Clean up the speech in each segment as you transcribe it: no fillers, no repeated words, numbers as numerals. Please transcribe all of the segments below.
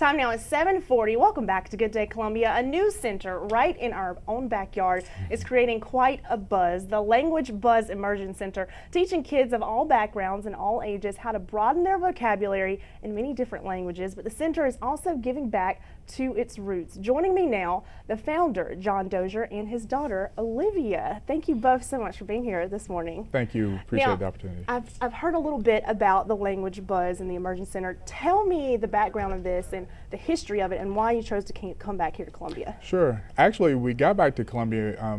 Time now is 7:40. Welcome back to Good Day Columbia. A new center right in our own backyard is creating quite a buzz. The Language Buzz Immersion Center, teaching kids of all backgrounds and all ages how to broaden their vocabulary in many different languages. But the center is also giving back to its roots. Joining me now, the founder, John Dozier, and his daughter, Olivia. Thank you both so much for being here this morning. Thank you. Appreciate the opportunity. I've heard a little bit about the Language Buzz and the Immersion Center. Tell me the background of this and the history of it and why you chose to come back here to Columbia. Sure. Actually, we got back to Columbia.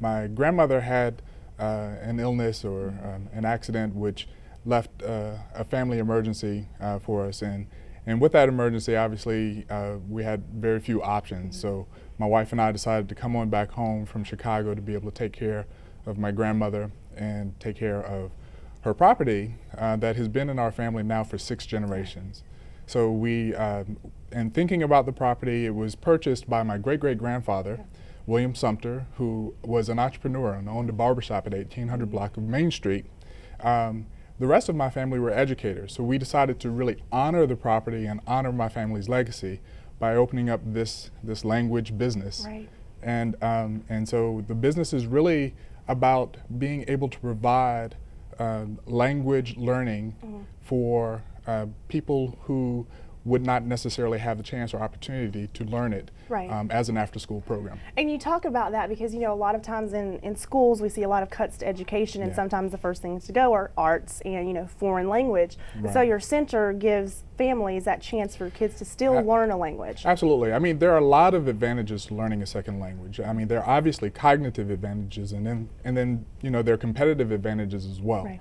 My grandmother had an illness or an accident which left a family emergency for us. And with that emergency, obviously, we had very few options. So my wife and I decided to come on back home from Chicago to be able to take care of my grandmother and take care of her property that has been in our family now for 6 generations. So we, in thinking about the property, it was purchased by my great-great-grandfather, William Sumter, who was an entrepreneur and owned a barbershop at 1800 block of Main Street. The rest of my family were educators, so we decided to really honor the property and honor my family's legacy by opening up this language business. Right. And so the business is really about being able to provide language learning for people who would not necessarily have the chance or opportunity to learn it as an after-school program. And you talk about that because, you know, a lot of times in schools we see a lot of cuts to education, and sometimes the first things to go are arts and, you know, foreign language. Right. So your center gives families that chance for kids to still learn a language. Absolutely. I mean, there are a lot of advantages to learning a second language. I mean, there are obviously cognitive advantages, and then you know, there are competitive advantages as well. Right.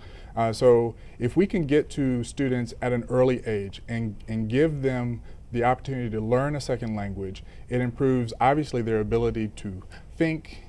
So if we can get to students at an early age and give them the opportunity to learn a second language, it improves obviously their ability to think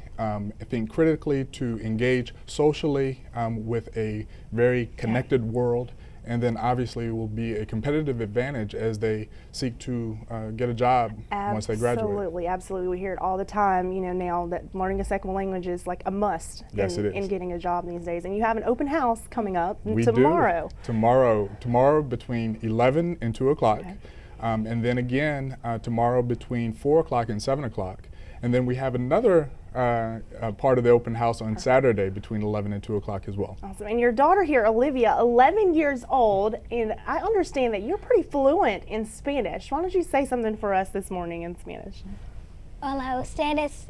critically, to engage socially with a very connected world, and then obviously will be a competitive advantage as they seek to get a job once they graduate. Absolutely, absolutely. We hear it all the time, you know, now that learning a second language is like a must in getting a job these days. And you have an open house coming up tomorrow. Tomorrow between 11 and 2 o'clock. Okay. And then again tomorrow between 4 o'clock and 7 o'clock. And then we have another part of the open house on Saturday between 11 and 2 o'clock as well. Awesome. And your daughter here, Olivia, 11 years old, and I understand that you're pretty fluent in Spanish. Why don't you say something for us this morning in Spanish? Hola, usted es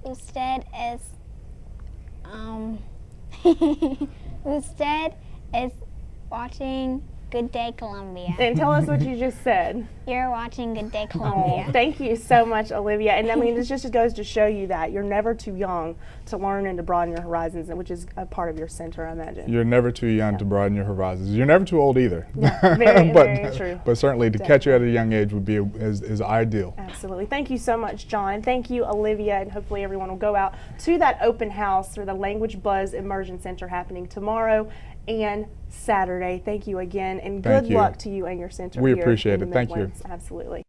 usted is watching Good Day Columbia. And tell us what you just said. You're watching Good Day Columbia. Oh, thank you so much, Olivia. And I mean, this just goes to show you that you're never too young to learn and to broaden your horizons, which is a part of your center, I imagine. You're never too young to broaden your horizons. You're never too old either. Yeah, very true. But certainly to catch you at a young age would be is ideal. Absolutely. Thank you so much, John. And thank you, Olivia. And hopefully everyone will go out to that open house for the Language Buzz Immersion Center happening tomorrow and Saturday. Thank you again, and good luck to you and your center. We here appreciate in it. the Thank you. Absolutely.